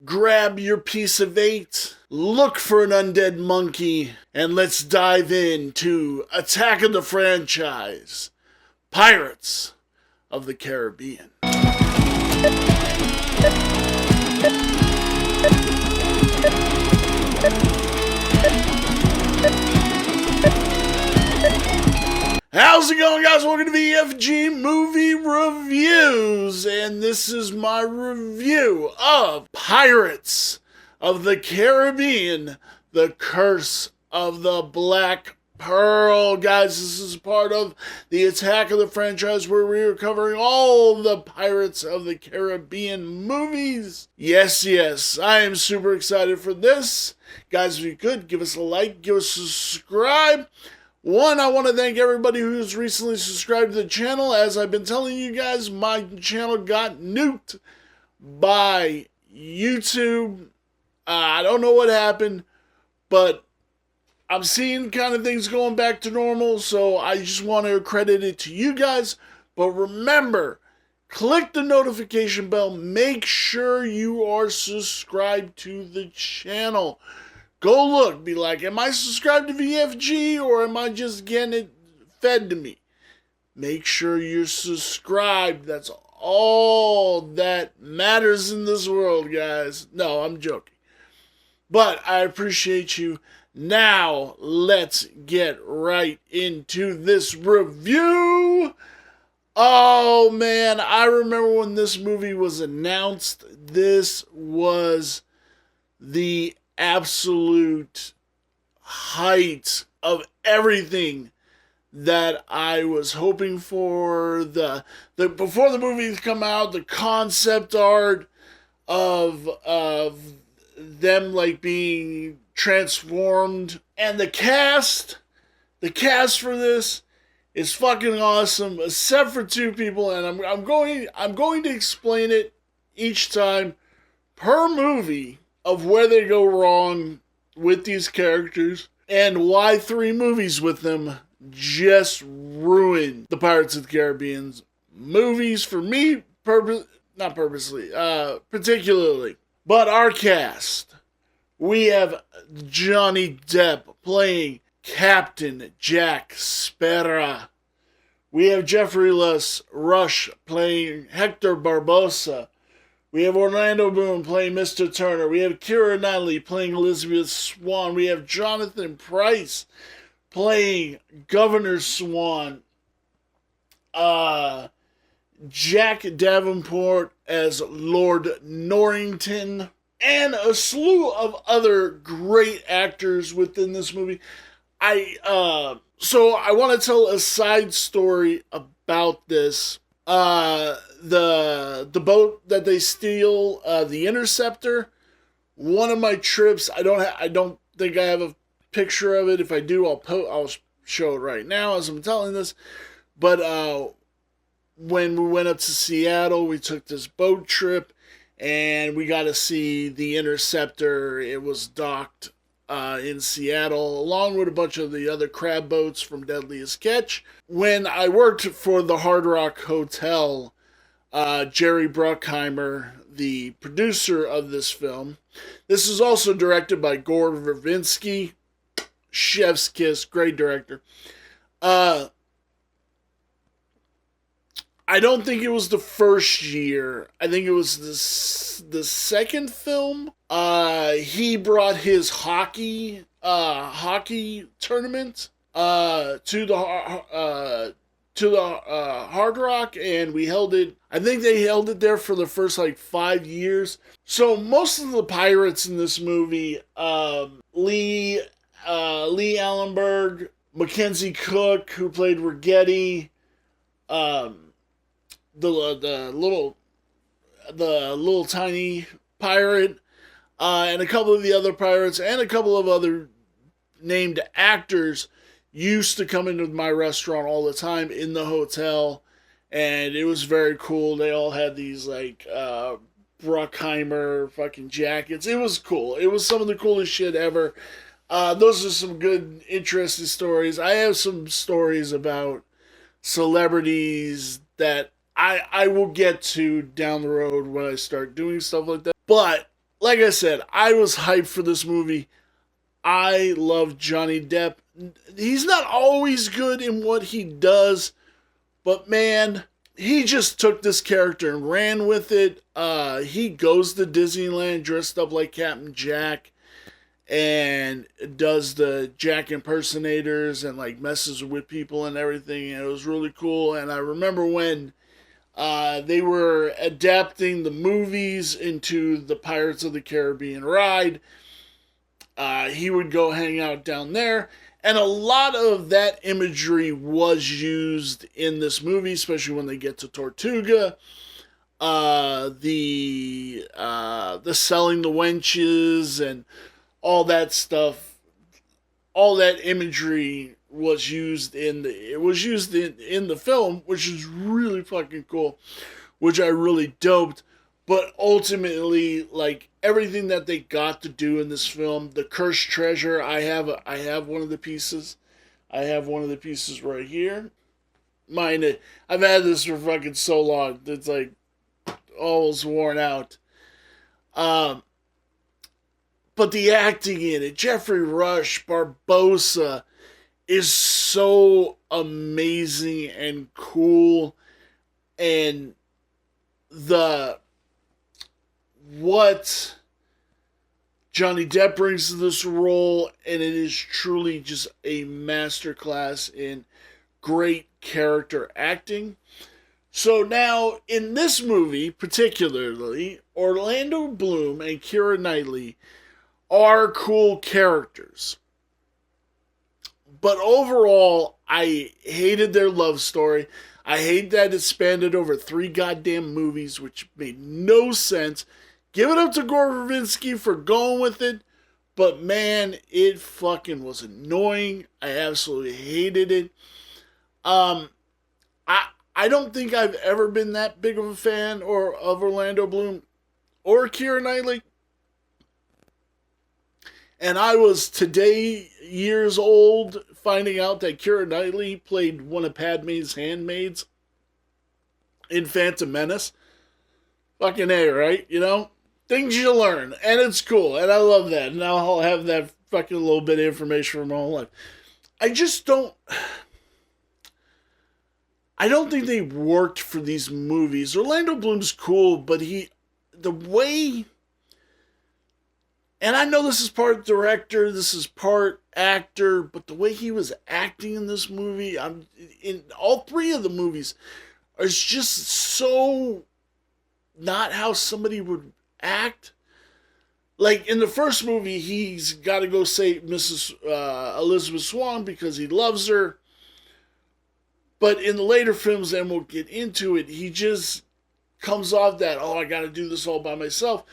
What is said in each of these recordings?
grab your piece of eight, look for an undead monkey, and let's dive into Attack of the Franchise, Pirates of the Caribbean. How's it going, guys? Welcome to VFG Movie Reviews, and this is my review of Pirates of the Caribbean, The Curse of the Black Pearl. Guys, this is part of the Attack of the Franchise where we are covering all the Pirates of the Caribbean movies. Yes, I am super excited for this. Guys, if you could, give us a like, give us a subscribe. One, I want to thank everybody who's recently subscribed to the channel. As I've been telling you guys, my channel got nuked by YouTube. I don't know what happened, but I'm seeing kind of things going back to normal, so I just want to credit it to you guys. But remember, click the notification bell. Make sure you are subscribed to the channel. Go look, be like, am I subscribed to VFG or am I just getting it fed to me? Make sure you're subscribed. That's all that matters in this world, guys. No, I'm joking. But I appreciate you. Now, let's get right into this review. Oh, man, I remember when this movie was announced. This was the absolute height of everything that I was hoping for. The before the movie come out, the concept art of them like being transformed, and the cast for this is fucking awesome, except for two people, and I'm going to explain it each time per movie of where they go wrong with these characters and why 3 movies with them just ruined the Pirates of the Caribbean's movies for me, particularly. But our cast, we have Johnny Depp playing Captain Jack Sparrow. We have Jeffrey Rush playing Hector Barbosa. We have Orlando Bloom playing Mr. Turner. We have Keira Knightley playing Elizabeth Swann. We have Jonathan Pryce playing Governor Swan. Jack Davenport as Lord Norrington. And a slew of other great actors within this movie. So I want to tell a side story about this. The boat that they steal, the Interceptor. One of my trips, I don't think I have a picture of it. If I do, I'll show it right now as I'm telling this. But when we went up to Seattle, we took this boat trip, and we got to see the Interceptor. It was docked in Seattle, along with a bunch of the other crab boats from Deadliest Catch. When I worked for the Hard Rock Hotel, Jerry Bruckheimer, the producer of this film, this is also directed by Gore Verbinski, chef's kiss, great director. I don't think it was the first year. I think it was the second film. He brought his hockey tournament to the Hard Rock, and we held it. I think they held it there for the first 5 years. So most of the pirates in this movie, Lee Allenberg, Mackenzie Cook, who played Rigetti, the little tiny pirate, and a couple of the other pirates, and a couple of other named actors used to come into my restaurant all the time in the hotel, and it was very cool. They all had these Bruckheimer fucking jackets. It was cool. It was some of the coolest shit ever. Those are some good, interesting stories. I have some stories about celebrities that I will get to down the road when I start doing stuff like that. But like I said, I was hyped for this movie. I love Johnny Depp. He's not always good in what he does, but man, he just took this character and ran with it. He goes to Disneyland dressed up like Captain Jack and does the Jack impersonators and like messes with people and everything. And it was really cool. And I remember when they were adapting the movies into the Pirates of the Caribbean ride, he would go hang out down there. And a lot of that imagery was used in this movie, especially when they get to Tortuga. The selling the wenches and all that stuff, all that imagery was used in the film, which is really fucking cool, which I really doped. But ultimately, like everything that they got to do in this film, the cursed treasure, I have one of the pieces. I have one of the pieces right here. Mine, I've had this for fucking so long. It's like almost worn out. But the acting in it, Jeffrey Rush, Barbosa, is so amazing and cool. And what Johnny Depp brings to this role, and it is truly just a masterclass in great character acting. So now, in this movie particularly, Orlando Bloom and Keira Knightley are cool characters. But overall, I hated their love story. I hate that it spanned over 3 goddamn movies, which made no sense. Give it up to Gore Verbinski for going with it. But man, it fucking was annoying. I absolutely hated it. I don't think I've ever been that big of a fan of Orlando Bloom or Keira Knightley. And I was today years old finding out that Keira Knightley played one of Padme's handmaids in Phantom Menace. Fucking A, right? You know? Things you learn. And it's cool. And I love that. And I'll have that fucking little bit of information from my whole life. I just don't... I don't think they worked for these movies. Orlando Bloom's cool, but the way... And I know this is part director, this is part actor, but the way he was acting in this movie, in all 3 of the movies, is just so not how somebody would act. Like in the first movie, he's got to go save Mrs. Elizabeth Swann because he loves her. But in the later films, and we'll get into it, he just comes off that, I got to do this all by myself.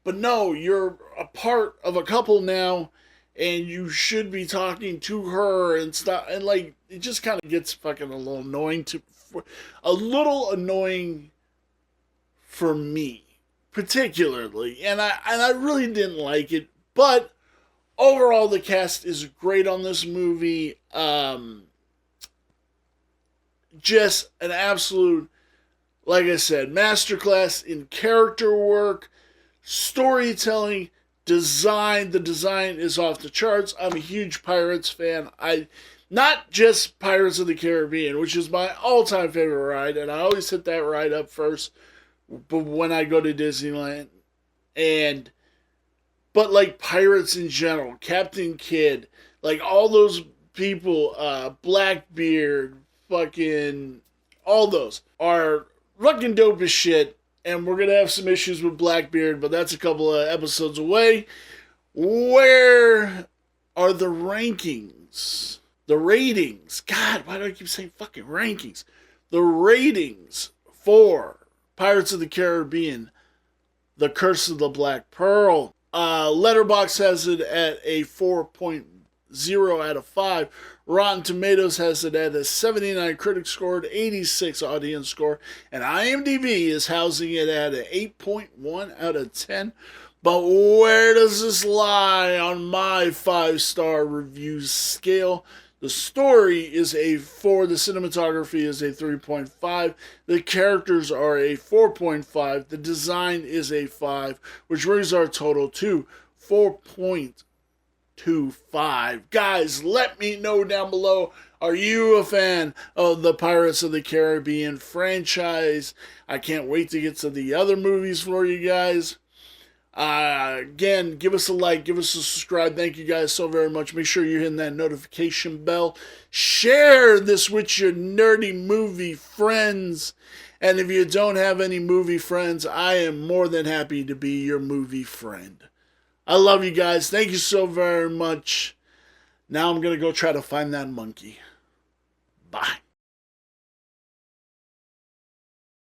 But no, you're a part of a couple now, and you should be talking to her and stuff. And like, it just kind of gets fucking a little annoying for me, particularly. And I really didn't like it. But overall, the cast is great on this movie. Just an absolute, like I said, masterclass in character work, storytelling, design. The design is off the charts. I'm a huge Pirates fan. Not just Pirates of the Caribbean, which is my all-time favorite ride, and I always hit that ride up first but when I go to Disneyland. But like Pirates in general, Captain Kidd, like all those people, Blackbeard, fucking, all those are fucking dope as shit. And we're going to have some issues with Blackbeard, but that's a couple of episodes away. Where are the rankings? The ratings. God, why do I keep saying fucking rankings? The ratings for Pirates of the Caribbean, The Curse of the Black Pearl. Letterboxd has it at a 4.0 out of 5. Rotten Tomatoes has it at a 79 critic score, 86 audience score, and IMDb is housing it at an 8.1 out of 10. But where does this lie on my 5-star review scale? The story is a 4. The cinematography is a 3.5. The characters are a 4.5. The design is a 5, which brings our total to 4.25. Guys, let me know down below. Are you a fan of the Pirates of the Caribbean franchise? I can't wait to get to the other movies for you guys. Again, give us a like, give us a subscribe. Thank you guys so very much. Make sure you're hitting that notification bell. Share this with your nerdy movie friends. And if you don't have any movie friends, I am more than happy to be your movie friend. I love you guys. Thank you so very much. Now I'm going to go try to find that monkey. Bye.